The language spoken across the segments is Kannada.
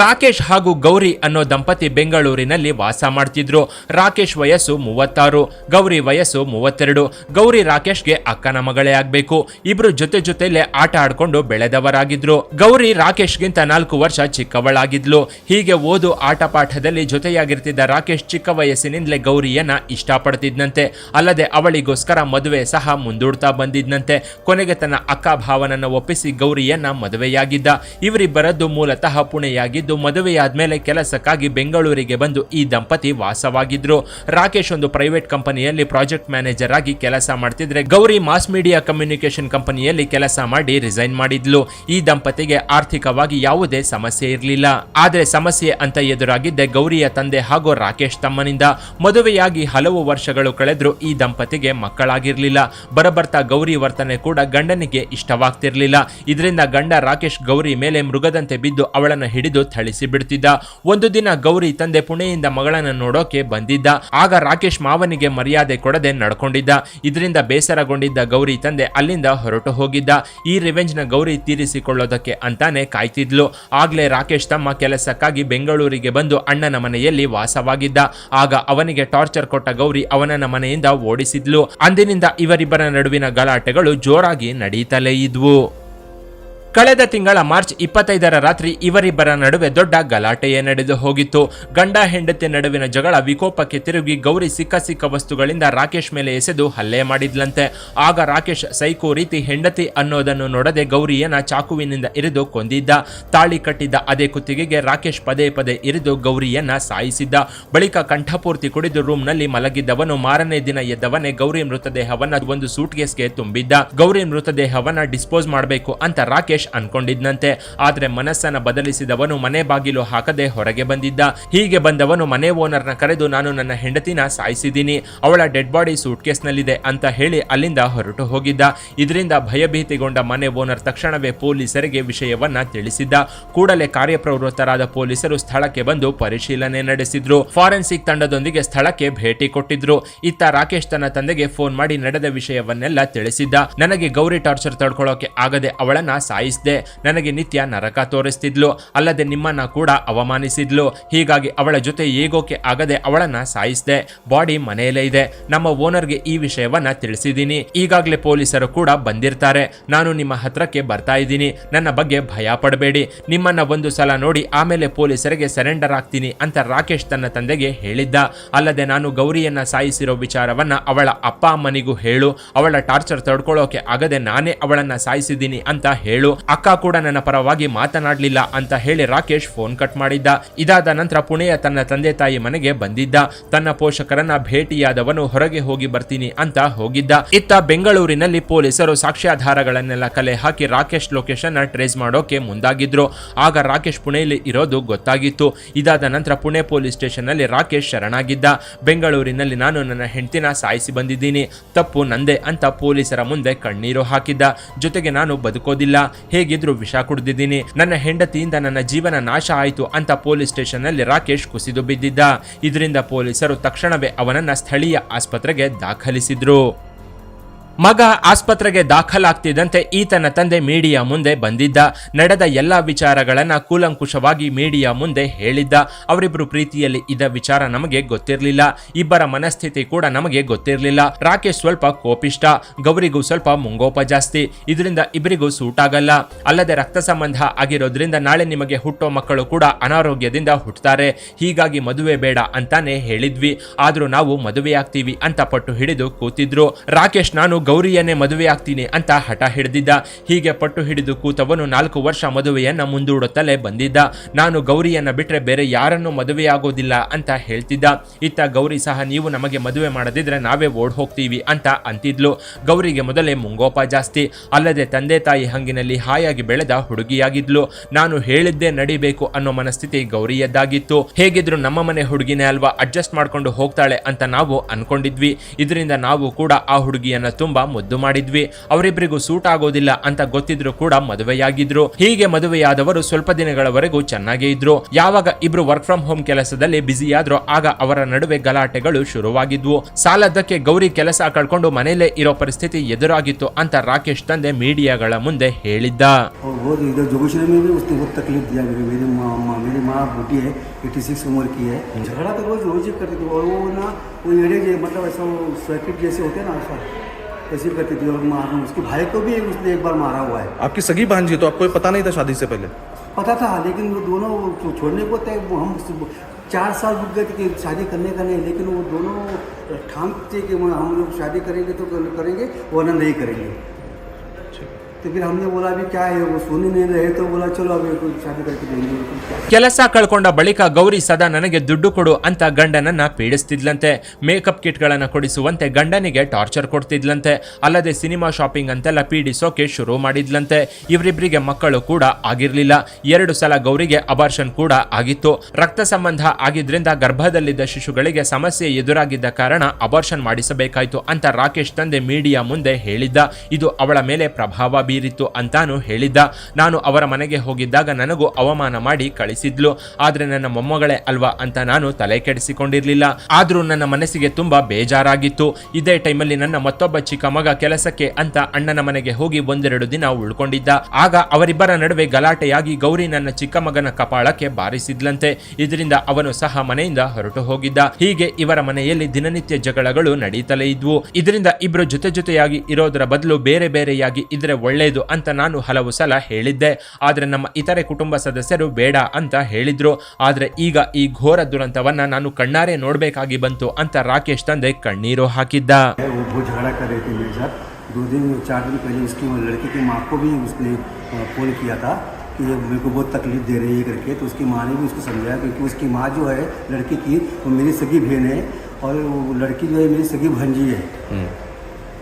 ರಾಕೇಶ್ ಹಾಗೂ ಗೌರಿ ಅನ್ನೋ ದಂಪತಿ ಬೆಂಗಳೂರಿನಲ್ಲಿ ವಾಸ ಮಾಡ್ತಿದ್ರು. ರಾಕೇಶ್ ವಯಸ್ಸು 36, ಗೌರಿ ವಯಸ್ಸು 32. ಗೌರಿ ರಾಕೇಶ್ಗೆ ಅಕ್ಕನ ಮಗಳೇ ಆಗ್ಬೇಕು. ಇಬ್ರು ಜೊತೆಲೇ ಆಟ ಆಡ್ಕೊಂಡು ಬೆಳೆದವರಾಗಿದ್ರು. ಗೌರಿ ರಾಕೇಶ್ಗಿಂತ 4 ವರ್ಷ ಚಿಕ್ಕವಳಾಗಿದ್ಲು. ಹೀಗೆ ಓದು ಆಟ ಪಾಠದಲ್ಲಿ ಜೊತೆಯಾಗಿರ್ತಿದ್ದ ರಾಕೇಶ್ ಚಿಕ್ಕ ವಯಸ್ಸಿನಿಂದಲೇ ಗೌರಿಯನ್ನ ಇಷ್ಟಪಡ್ತಿದ್ನಂತೆ. ಅಲ್ಲದೆ ಅವಳಿಗೋಸ್ಕರ ಮದುವೆ ಸಹ ಮುಂದೂಡ್ತಾ ಬಂದಿದ್ನಂತೆ. ಕೊನೆಗೆ ತನ್ನ ಅಕ್ಕ ಭಾವನನ್ನ ಒಪ್ಪಿಸಿ ಗೌರಿಯನ್ನ ಮದುವೆಯಾಗಿದ್ದ. ಇವರಿಬ್ಬರದ್ದು ಮೂಲತಃ ಪುಣೆಯಾಗಿದ್ದು, ಮದುವೆಯಾದ್ಮೇಲೆ ಕೆಲಸಕ್ಕಾಗಿ ಬೆಂಗಳೂರಿಗೆ ಬಂದು ಈ ದಂಪತಿ ವಾಸವಾಗಿದ್ರು. ರಾಕೇಶ್ ಒಂದು ಪ್ರೈವೇಟ್ ಕಂಪನಿಯಲ್ಲಿ ಪ್ರಾಜೆಕ್ಟ್ ಮ್ಯಾನೇಜರ್ ಆಗಿ ಕೆಲಸ ಮಾಡ್ತಿದ್ರೆ, ಗೌರಿ ಮಾಸ್ ಮೀಡಿಯಾ ಕಮ್ಯುನಿಕೇಶನ್ ಕಂಪನಿಯಲ್ಲಿ ಕೆಲಸ ಮಾಡಿ ರಿಸೈನ್ ಮಾಡಿದ್ಲು. ಈ ದಂಪತಿಗೆ ಆರ್ಥಿಕವಾಗಿ ಯಾವುದೇ ಸಮಸ್ಯೆ ಇರಲಿಲ್ಲ. ಆದ್ರೆ ಸಮಸ್ಯೆ ಅಂತ ಎದುರಾಗಿದ್ದೆ ಗೌರಿಯ ತಂದೆ ಹಾಗೂ ರಾಕೇಶ್ ತಮ್ಮನಿಂದ. ಮದುವೆಯಾಗಿ ಹಲವು ವರ್ಷಗಳು ಕಳೆದ್ರು ಈ ದಂಪತಿಗೆ ಮಕ್ಕಳಾಗಿರ್ಲಿಲ್ಲ. ಬರಬರ್ತಾ ಗೌರಿ ವರ್ತನೆ ಕೂಡ ಗಂಡನಿಗೆ ಇಷ್ಟವಾಗ್ತಿರ್ಲಿಲ್ಲ. ಇದರಿಂದ ಗಂಡ ರಾಕೇಶ್ ಗೌರಿ ಮೇಲೆ ಮೃಗದಂತೆ ಬಿದ್ದು ಅವಳನ್ನ ಹಿಡಿದು ಥಳಿಸಿ ಬಿಡ್ತಿದ್ದ. ಒಂದು ದಿನ ಗೌರಿ ತಂದೆ ಪುಣೆಯಿಂದ ಮಗಳನ್ನ ನೋಡೋಕೆ ಬಂದಿದ್ದ. ಆಗ ರಾಕೇಶ್ ಮಾವನಿಗೆ ಮರ್ಯಾದೆ ಕೊಡದೆ ನಡ್ಕೊಂಡಿದ್ದ. ಇದರಿಂದ ಬೇಸರಗೊಂಡಿದ್ದ ಗೌರಿ ತಂದೆ ಅಲ್ಲಿಂದ ಹೊರಟು ಹೋಗಿದ್ದ. ಈ ರಿವೆಂಜ್ ನ ಗೌರಿ ತೀರಿಸಿಕೊಳ್ಳೋದಕ್ಕೆ ಅಂತಾನೆ ಕಾಯ್ತಿದ್ಲು. ಆಗ್ಲೇ ರಾಕೇಶ್ ತಮ್ಮ ಕೆಲಸಕ್ಕಾಗಿ ಬೆಂಗಳೂರಿಗೆ ಬಂದು ಅಣ್ಣನ ಮನೆಯಲ್ಲಿ ವಾಸವಾಗಿದ್ದ. ಆಗ ಅವನಿಗೆ ಟಾರ್ಚರ್ ಕೊಟ್ಟ ಗೌರಿ ಅವನನ್ನ ಮನೆಯಿಂದ ಓಡಿಸಿದ್ಲು. ಅಂದಿನಿಂದ ಇವರಿಬ್ಬರ ನಡುವಿನ ಗಲಾಟೆಗಳು ಜೋರಾಗಿ ನಡೀತಲೇ ಇದ್ವು. ಕಳೆದ ತಿಂಗಳ ಮಾರ್ಚ್ 25ರ ರಾತ್ರಿ ಇವರಿಬ್ಬರ ನಡುವೆ ದೊಡ್ಡ ಗಲಾಟೆಯೇ ನಡೆದು ಹೋಗಿತ್ತು. ಗಂಡ ಹೆಂಡತಿ ನಡುವಿನ ಜಗಳ ವಿಕೋಪಕ್ಕೆ ತಿರುಗಿ ಗೌರಿ ಸಿಕ್ಕ ವಸ್ತುಗಳಿಂದ ರಾಕೇಶ್ ಮೇಲೆ ಎಸೆದು ಹಲ್ಲೆ ಮಾಡಿದ್ಲಂತೆ. ಆಗ ರಾಕೇಶ್ ಸೈಕೋ ರೀತಿ ಹೆಂಡತಿ ಅನ್ನೋದನ್ನು ನೋಡದೆ ಗೌರಿಯನ್ನ ಚಾಕುವಿನಿಂದ ಇರಿದು ಕೊಂದಿದ್ದ. ತಾಳಿ ಕಟ್ಟಿದ್ದ ಅದೇ ಕುತ್ತಿಗೆಗೆ ರಾಕೇಶ್ ಪದೇ ಇರಿದು ಗೌರಿಯನ್ನ ಸಾಯಿಸಿದ್ದ. ಬಳಿಕ ಕಂಠಪೂರ್ತಿ ಕುಡಿದು ರೂಮ್ನಲ್ಲಿ ಮಲಗಿದ್ದವನು ಮಾರನೇ ದಿನ ಎದ್ದವನೇ ಗೌರಿ ಮೃತದೇಹವನ್ನ ಒಂದು ಸೂಟ್ಕೇಸ್ಗೆ ತುಂಬಿದ್ದ. ಗೌರಿ ಮೃತದೇಹವನ್ನ ಡಿಸ್ಪೋಸ್ ಮಾಡಬೇಕು ಅಂತ ರಾಕೇಶ್ ಅನ್ಕೊಂಡಿದ್ನಂತೆ. ಆದ್ರೆ ಮನಸ್ಸನ್ನ ಬದಲಿಸಿದವನು ಮನೆ ಬಾಗಿಲು ಹಾಕದೆ ಹೊರಗೆ ಬಂದಿದ್ದ. ಹೀಗೆ ಬಂದವನು ಮನೆ ಓನರ್ನ ಕರೆದು, ನಾನು ನನ್ನ ಹೆಂಡತಿನ ಸಾಯಿಸಿದ್ದೀನಿ, ಅವಳ ಡೆಡ್ ಬಾಡಿ ಸೂಟ್ ಕೇಸ್ ನಲ್ಲಿದೆ ಅಂತ ಹೇಳಿ ಅಲ್ಲಿಂದ ಹೊರಟು ಹೋಗಿದ್ದ. ಇದರಿಂದ ಭಯಭೀತಿಗೊಂಡ ಮನೆ ಓನರ್ ತಕ್ಷಣವೇ ಪೊಲೀಸರಿಗೆ ವಿಷಯವನ್ನ ತಿಳಿಸಿದ್ದ. ಕೂಡಲೇ ಕಾರ್ಯಪ್ರವೃತ್ತರಾದ ಪೊಲೀಸರು ಸ್ಥಳಕ್ಕೆ ಬಂದು ಪರಿಶೀಲನೆ ನಡೆಸಿದ್ರು. ಫಾರೆನ್ಸಿಕ್ ತಂಡದೊಂದಿಗೆ ಸ್ಥಳಕ್ಕೆ ಭೇಟಿ ಕೊಟ್ಟಿದ್ರು. ಇತ್ತ ರಾಕೇಶ್ ತನ್ನ ತಂದೆಗೆ ಫೋನ್ ಮಾಡಿ ನಡೆದ ವಿಷಯವನ್ನೆಲ್ಲ ತಿಳಿಸಿದ್ದ. ನನಗೆ ಗೌರಿ ಟಾರ್ಚರ್ ತಡ್ಕೊಳ್ಳೋಕೆ ಆಗದೆ ಅವಳನ್ನ ಸಾಯಿಸಿದೆ. ನನಗೆ ನಿತ್ಯ ನರಕ ತೋರಿಸ್ತಿದ್ಲು. ಅಲ್ಲದೆ ನಿಮ್ಮನ್ನ ಕೂಡ ಅವಮಾನಿಸಿದ್ಲು. ಹೀಗಾಗಿ ಅವಳ ಜೊತೆ ಹೇಗೋಕೆ ಆಗದೆ ಅವಳನ್ನ ಸಾಯಿಸಿದೆ. ಬಾಡಿ ಮನೆಯಲ್ಲೇ ಇದೆ. ನಮ್ಮ ಓನರ್ಗೆ ಈ ವಿಷಯವನ್ನ ತಿಳಿಸಿದ್ದೀನಿ. ಈಗಾಗಲೇ ಪೊಲೀಸರು ಕೂಡ ಬಂದಿರ್ತಾರೆ. ನಾನು ನಿಮ್ಮ ಹತ್ರಕ್ಕೆ ಬರ್ತಾ ಇದ್ದೀನಿ. ನನ್ನ ಬಗ್ಗೆ ಭಯ ಪಡಬೇಡಿ. ನಿಮ್ಮನ್ನ ಒಂದು ಸಲ ನೋಡಿ ಆಮೇಲೆ ಪೊಲೀಸರಿಗೆ ಸರೆಂಡರ್ ಆಗ್ತೀನಿ ಅಂತ ರಾಕೇಶ್ ತನ್ನ ತಂದೆಗೆ ಹೇಳಿದ್ದ. ಅಲ್ಲದೆ ನಾನು ಗೌರಿಯನ್ನ ಸಾಯಿಸಿರೋ ವಿಚಾರವನ್ನ ಅವಳ ಅಪ್ಪ ಅಮ್ಮನಿಗೂ ಹೇಳು. ಅವಳ ಟಾರ್ಚರ್ ತಡ್ಕೊಳ್ಳೋಕೆ ಆಗದೆ ನಾನೇ ಅವಳನ್ನ ಸಾಯಿಸಿದ್ದೀನಿ ಅಂತ ಹೇಳು. ಅಕ್ಕ ಕೂಡ ನನ್ನ ಪರವಾಗಿ ಮಾತನಾಡಲಿಲ್ಲ ಅಂತ ಹೇಳಿ ರಾಕೇಶ್ ಫೋನ್ ಕಟ್ ಮಾಡಿದ್ದ. ಇದಾದ ನಂತರ ಪುಣೆಯ ತನ್ನ ತಂದೆ ತಾಯಿ ಮನೆಗೆ ಬಂದಿದ್ದ. ತನ್ನ ಪೋಷಕರನ್ನ ಭೇಟಿಯಾದವನು ಹೊರಗೆ ಹೋಗಿ ಬರ್ತೀನಿ ಅಂತ ಹೋಗಿದ್ದ. ಇತ್ತ ಬೆಂಗಳೂರಿನಲ್ಲಿ ಪೊಲೀಸರು ಸಾಕ್ಷ್ಯಾಧಾರಗಳನ್ನೆಲ್ಲ ಕಲೆ ಹಾಕಿ ರಾಕೇಶ್ ಲೊಕೇಶನ್ ಟ್ರೇಸ್ ಮಾಡೋಕೆ ಮುಂದಾಗಿದ್ರು. ಆಗ ರಾಕೇಶ್ ಪುಣೆಯಲ್ಲಿ ಇರೋದು ಗೊತ್ತಾಗಿತ್ತು. ಇದಾದ ನಂತರ ಪುಣೆ ಪೊಲೀಸ್ ಸ್ಟೇಷನ್ ನಲ್ಲಿ ರಾಕೇಶ್ ಶರಣಾಗಿದ್ದ. ಬೆಂಗಳೂರಿನಲ್ಲಿ ನಾನು ನನ್ನ ಹೆಂಡತಿನ ಸಾಯಿಸಿ ಬಂದಿದ್ದೀನಿ, ತಪ್ಪು ನಂದೆ ಅಂತ ಪೊಲೀಸರ ಮುಂದೆ ಕಣ್ಣೀರು ಹಾಕಿದ್ದ. ಜೊತೆಗೆ ನಾನು ಬದುಕೋದಿಲ್ಲ, ಹೇಗಿದ್ರು ವಿಷ ಕುಡಿದಿದ್ದೀನಿ, ನನ್ನ ಹೆಂಡತಿಯಿಂದ ನನ್ನ ಜೀವನ ನಾಶ ಆಯಿತು ಅಂತ ಪೊಲೀಸ್ ಸ್ಟೇಷನ್ ನಲ್ಲಿ ರಾಕೇಶ್ ಕುಸಿದು ಬಿದ್ದಿದ್ದ. ಇದರಿಂದ ಪೊಲೀಸರು ತಕ್ಷಣವೇ ಅವನನ್ನ ಸ್ಥಳೀಯ ಆಸ್ಪತ್ರೆಗೆ ದಾಖಲಿಸಿದ್ರು. ಮಗ ಆಸ್ಪತ್ರೆಗೆ ದಾಖಲಾಗ್ತಿದ್ದಂತೆ ಈತನ ತಂದೆ ಮೀಡಿಯಾ ಮುಂದೆ ಬಂದಿದ್ದ. ನಡೆದ ಎಲ್ಲಾ ವಿಚಾರಗಳನ್ನ ಕೂಲಂಕುಷವಾಗಿ ಮೀಡಿಯಾ ಮುಂದೆ ಹೇಳಿದ್ದ. ಅವರಿಬ್ರು ಪ್ರೀತಿಯಲ್ಲಿ ಇದ್ದ ವಿಚಾರ ನಮಗೆ ಗೊತ್ತಿರಲಿಲ್ಲ. ಇಬ್ಬರ ಮನಸ್ಥಿತಿ ಕೂಡ ನಮಗೆ ಗೊತ್ತಿರಲಿಲ್ಲ. ರಾಕೇಶ್ ಸ್ವಲ್ಪ ಕೋಪಿಷ್ಟ, ಗೌರಿಗೂ ಸ್ವಲ್ಪ ಮುಂಗೋಪ ಜಾಸ್ತಿ. ಇದರಿಂದ ಇಬ್ಬರಿಗೂ ಸೂಟ್ ಆಗಲ್ಲ. ಅಲ್ಲದೆ ರಕ್ತ ಸಂಬಂಧ ಆಗಿರೋದ್ರಿಂದ ನಾಳೆ ನಿಮಗೆ ಹುಟ್ಟೋ ಮಕ್ಕಳು ಕೂಡ ಅನಾರೋಗ್ಯದಿಂದ ಹುಟ್ಟುತ್ತಾರೆ. ಹೀಗಾಗಿ ಮದುವೆ ಬೇಡ ಅಂತಾನೆ ಹೇಳಿದ್ವಿ. ಆದ್ರೂ ನಾವು ಮದುವೆ ಆಗ್ತೀವಿ ಅಂತ ಪಟ್ಟು ಹಿಡಿದು ಕೂತಿದ್ರು. ರಾಕೇಶ್ ನಾನು ಗೌರಿಯನ್ನೇ ಮದುವೆ ಆಗ್ತೀನಿ ಅಂತ ಹಠ ಹಿಡಿದಿದ್ದ. ಹೀಗೆ ಪಟ್ಟು ಹಿಡಿದು ಕೂತವನು 4 ವರ್ಷ ಮದುವೆಯನ್ನ ಮುಂದೂಡುತ್ತಲೇ ಬಂದಿದ್ದ. ನಾನು ಗೌರಿಯನ್ನ ಬಿಟ್ರೆ ಬೇರೆ ಯಾರನ್ನೂ ಮದುವೆಯಾಗೋದಿಲ್ಲ ಅಂತ ಹೇಳ್ತಿದ್ದ. ಇತ್ತ ಗೌರಿ ಸಹ ನೀವು ನಮಗೆ ಮದುವೆ ಮಾಡದಿದ್ರೆ ನಾವೇ ಓಡ್ ಹೋಗ್ತೀವಿ ಅಂತ ಅಂತಿದ್ಲು. ಗೌರಿಗೆ ಮೊದಲೇ ಮುಂಗೋಪ ಜಾಸ್ತಿ. ಅಲ್ಲದೆ ತಂದೆ ತಾಯಿ ಹಂಗಿನಲ್ಲಿ ಹಾಯಾಗಿ ಬೆಳೆದ ಹುಡುಗಿಯಾಗಿದ್ಲು. ನಾನು ಹೇಳಿದ್ದೇ ನಡಿಬೇಕು ಅನ್ನೋ ಮನಸ್ಥಿತಿ ಗೌರಿಯದ್ದಾಗಿತ್ತು. ಹೇಗಿದ್ರು ನಮ್ಮ ಮನೆ ಹುಡುಗಿನೇ ಅಲ್ವಾ, ಅಡ್ಜಸ್ಟ್ ಮಾಡ್ಕೊಂಡು ಹೋಗ್ತಾಳೆ ಅಂತ ನಾವು ಅನ್ಕೊಂಡಿದ್ವಿ. ಇದರಿಂದ ನಾವು ಕೂಡ ಆ ಹುಡುಗಿಯನ್ನ ತುಂಬಾ ತುಂಬಾ ಮುದ್ದು ಮಾಡಿದ್ವಿ. ಅವರಿಬ್ಬರಿಗೂ ಸೂಟ್ ಆಗೋದಿಲ್ಲ ಅಂತ ಗೊತ್ತಿದ್ರು ಕೂಡ ಮದುವೆಯಾಗಿದ್ರು. ಹೀಗೆ ಮದುವೆಯಾದವರು ಸ್ವಲ್ಪ ದಿನಗಳವರೆಗೂ ಚೆನ್ನಾಗೇ ಇದ್ರು. ಯಾವಾಗ ಇಬ್ರು ವರ್ಕ್ ಫ್ರಮ್ ಹೋಮ್ ಕೆಲಸದಲ್ಲಿ ಬ್ಯುಸಿಯಾದ್ರೋ ಆಗ ಅವರ ನಡುವೆ ಗಲಾಟೆಗಳು ಶುರುವಾಗಿದ್ವು. ಸಾಲದಕ್ಕೆ ಗೌರಿ ಕೆಲಸ ಕಳ್ಕೊಂಡು ಮನೆಯಲ್ಲೇ ಇರೋ ಪರಿಸ್ಥಿತಿ ಎದುರಾಗಿತ್ತು ಅಂತ ರಾಕೇಶ್ ತಂದೆ ಮೀಡಿಯಾಗಳ ಮುಂದೆ ಹೇಳಿದ್ದ. मेरी माँ बूटी है 86 उम्र की है. झगड़ा तो रोज ही करती थी और वो ना वो एड़े मतलब ऐसा सर्किट जैसे होते हैं ना ऐसे करती थी और मारना. उसके भाई को भी उसने एक बार मारा हुआ है. आपकी सगी भांजी तो आपको पता नहीं था शादी से पहले? पता था लेकिन वो दोनों छोड़ने को तय हम 4 साल रुक गए थे कि शादी करने का नहीं, लेकिन वो दोनों ठानते कि हम लोग शादी करेंगे तो करेंगे वरना नहीं करेंगे. तो फिर हमने बोला अभी क्या है वो सुन नहीं रहे तो बोला चलो अभी शादी करके देंगे. ಕೆಲಸ ಕಳ್ಕೊಂಡ ಬಳಿಕ ಗೌರಿ ಸದಾ ನನಗೆ ದುಡ್ಡು ಕೊಡು ಅಂತ ಗಂಡನನ್ನ ಪೀಡಿಸ್ತಿದ್ಲಂತೆ. ಮೇಕಪ್ ಕಿಟ್ಗಳನ್ನ ಕೊಡಿಸುವಂತೆ ಗಂಡನಿಗೆ ಟಾರ್ಚರ್ ಕೊಡ್ತಿದ್ಲಂತೆ. ಅಲ್ಲದೆ ಸಿನಿಮಾ ಶಾಪಿಂಗ್ ಅಂತೆಲ್ಲ ಪೀಡಿಸೋಕೆ ಶುರು ಮಾಡಿದ್ಲಂತೆ. ಇವರಿಬ್ಬರಿಗೆ ಮಕ್ಕಳು ಕೂಡ ಆಗಿರ್ಲಿಲ್ಲ. 2 ಸಲ ಗೌರಿಗೆ ಅಬಾರ್ಷನ್ ಕೂಡ ಆಗಿತ್ತು. ರಕ್ತ ಸಂಬಂಧ ಆಗಿದ್ರಿಂದ ಗರ್ಭದಲ್ಲಿದ್ದ ಶಿಶುಗಳಿಗೆ ಸಮಸ್ಯೆ ಎದುರಾಗಿದ್ದ ಕಾರಣ ಅಬಾರ್ಷನ್ ಮಾಡಿಸಬೇಕಾಯ್ತು ಅಂತ ರಾಕೇಶ್ ತಂದೆ ಮೀಡಿಯಾ ಮುಂದೆ ಹೇಳಿದ್ದ. ಇದು ಅವಳ ಮೇಲೆ ಪ್ರಭಾವ ಬೀರಿತ್ತು ಅಂತಾನು ಹೇಳಿದ್ದ. ನಾನು ಅವರ ಮನೆಗೆ ಹೋಗಿದ್ದಾಗ ನನಗೂ ಅವಮಾನ ಮಾಡಿ ಕಳಿಸಿದ್ಲು. ಆದ್ರೆ ನನ್ನ ಮೊಮ್ಮಗಳೇ ಅಲ್ವಾ ಅಂತ ನಾನು ತಲೆ ಕೆಡಿಸಿಕೊಂಡಿರ್ಲಿಲ್ಲ. ಆದ್ರೂ ನನ್ನ ಮನಸ್ಸಿಗೆ ತುಂಬಾ ಬೇಜಾರಾಗಿತ್ತು. ಇದೇ ಟೈಮಲ್ಲಿ ನನ್ನ ಮತ್ತೊಬ್ಬ ಚಿಕ್ಕ ಮಗ ಕೆಲಸಕ್ಕೆ ಅಂತ ಅಣ್ಣನ ಮನೆಗೆ ಹೋಗಿ 1-2 ದಿನ ಉಳ್ಕೊಂಡಿದ್ದ. ಆಗ ಅವರಿಬ್ಬರ ನಡುವೆ ಗಲಾಟೆಯಾಗಿ ಗೌರಿ ನನ್ನ ಚಿಕ್ಕ ಮಗನ ಕಪಾಳಕ್ಕೆ ಬಾರಿಸಿದ್ಲಂತೆ. ಇದರಿಂದ ಅವನು ಸಹ ಮನೆಯಿಂದ ಹೊರಟು ಹೋಗಿದ್ದ. ಹೀಗೆ ಇವರ ಮನೆಯಲ್ಲಿ ದಿನನಿತ್ಯ ಜಗಳಗಳು ನಡೀತಲೇ ಇದ್ವು. ಇದರಿಂದ ಇಬ್ರು ಜೊತೆಯಾಗಿ ಇರೋದರ ಬದಲು ಬೇರೆ ಬೇರೆಯಾಗಿ ಇದ್ರೆ ಒಳ್ಳೆಯದು ಅಂತ ನಾನು ಹಲವು ಸಲ ಹೇಳಿದ್ದೆ. ಆದ್ರೆ ನಮ್ಮ ಇತರೆ ಕುಟುಂಬ ಸದಸ್ಯರು ಬೇಡ ಅಂತ ಹೇಳಿದ್ರು. ಆದ್ರೆ ಈಗ ಈ ಘೋರ ದುರಂತವನ್ನ ನಾನು ಕಣ್ಣಾರೆ ನೋಡ್ಬೇಕಾಗಿ ಬಂತು ಅಂತ ರಾಕೇಶ್ ತಂದೆ ಕಣ್ಣೀರು ಹಾಕಿದ್ದ. 2 दिन 4 दिन पहले उसकी लड़की की माँ को भी उसने फोन किया था कि ये मेरे को बहुत तकलीफ दे रही है करके. तो उसकी माँ ने भी उसको समझाया क्योंकि उसकी माँ जो है लड़की की वो मेरी सगी बहन है और वो लड़की जो है मेरी सगी भांजी है.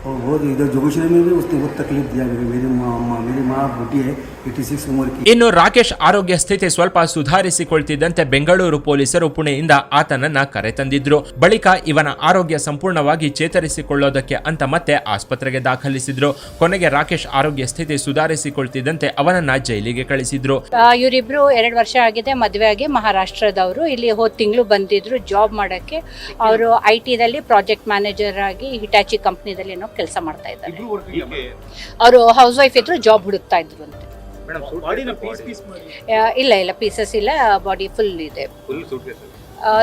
और वो इधर जोगेश्वरी में भी उसने बहुत तकलीफ दिया. मेरी माँ बूटी है 86 उम्र की. ಇನ್ನು ರಾಕೇಶ್ ಆರೋಗ್ಯ ಸ್ಥಿತಿ ಸ್ವಲ್ಪ ಸುಧಾರಿಸಿಕೊಳ್ತಿದ್ದಂತೆ ಬೆಂಗಳೂರು ಪೊಲೀಸರು ಪುಣೆಯಿಂದ ಆತನನ್ನ ಕರೆತಂದಿದ್ರು. ಬಳಿಕ ಇವನ ಆರೋಗ್ಯ ಸಂಪೂರ್ಣವಾಗಿ ಚೇತರಿಸಿಕೊಳ್ಳೋದಕ್ಕೆ ಅಂತ ಮತ್ತೆ ಆಸ್ಪತ್ರೆಗೆ ದಾಖಲಿಸಿದ್ರು. ಕೊನೆಗೆ ರಾಕೇಶ್ ಆರೋಗ್ಯ ಸ್ಥಿತಿ ಸುಧಾರಿಸಿಕೊಳ್ತಿದ್ದಂತೆ ಅವನನ್ನ ಜೈಲಿಗೆ ಕಳಿಸಿದ್ರು. ಇವರಿಬ್ರು 2 ವರ್ಷ ಆಗಿದೆ ಮದುವೆ ಆಗಿ ಮಹಾರಾಷ್ಟ್ರದವರು. ಇಲ್ಲಿ ಹೋದ ತಿಂಗಳು ಬಂದಿದ್ರು ಜಾಬ್ ಮಾಡಕ್ಕೆ. ಅವರು IT ದಲ್ಲಿ ಪ್ರಾಜೆಕ್ಟ್ ಮ್ಯಾನೇಜರ್ ಆಗಿ ಹಿಟಾಚಿ ಕಂಪ್ನಿದಲ್ಲಿ ಕೆಲಸ ಮಾಡ್ತಾ ಇದ್ದಾರೆ. ಅವರು ಹೌಸ್ ವೈಫ್ ಇದ್ರು, ಜಾಬ್ ಹುಡುಕ್ತಾ ಇದ್ರು ಅಂತ. ಇಲ್ಲ ಪೀಸಸ್ ಇಲ್ಲ, ಬಾಡಿ ಫುಲ್ ಇದೆ.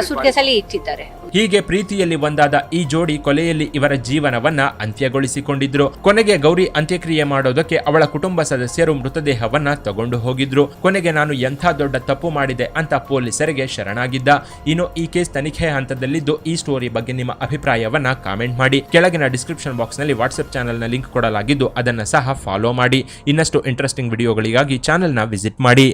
ಸುಟ್ಕೇಸಲ್ಲಿ ಇಟ್ಟಿದ್ದಾರೆ. ಹೀಗೆ ಪ್ರೀತಿಯಲ್ಲಿ ಒಂದಾದ ಈ ಜೋಡಿ ಕೊಲೆಯಲ್ಲಿ ಇವರ ಜೀವನವನ್ನ ಅಂತ್ಯಗೊಳಿಸಿಕೊಂಡಿದ್ರು. ಕೊನೆಗೆ ಗೌರಿ ಅಂತ್ಯಕ್ರಿಯೆ ಮಾಡೋದಕ್ಕೆ ಅವಳ ಕುಟುಂಬ ಸದಸ್ಯರು ಮೃತದೇಹವನ್ನ ತಗೊಂಡು ಹೋಗಿದ್ರು. ಕೊನೆಗೆ ನಾನು ಎಂಥ ದೊಡ್ಡ ತಪ್ಪು ಮಾಡಿದೆ ಅಂತ ಪೊಲೀಸರಿಗೆ ಶರಣಾಗಿದ್ದ. ಇನ್ನು ಈ ಕೇಸ್ ತನಿಖೆ ಹಂತದಲ್ಲಿದ್ದು ಈ ಸ್ಟೋರಿ ಬಗ್ಗೆ ನಿಮ್ಮ ಅಭಿಪ್ರಾಯವನ್ನ ಕಾಮೆಂಟ್ ಮಾಡಿ. ಕೆಳಗಿನ ಡಿಸ್ಕ್ರಿಪ್ಷನ್ ಬಾಕ್ಸ್ ನಲ್ಲಿ ವಾಟ್ಸ್ಆಪ್ ಚಾನೆಲ್ ನ ಲಿಂಕ್ ಕೊಡಲಾಗಿದ್ದು ಅದನ್ನ ಸಹ ಫಾಲೋ ಮಾಡಿ. ಇನ್ನಷ್ಟು ಇಂಟ್ರೆಸ್ಟಿಂಗ್ ವಿಡಿಯೋಗಳಿಗಾಗಿ ಚಾನೆಲ್ ನ ವಿಸಿಟ್ ಮಾಡಿ.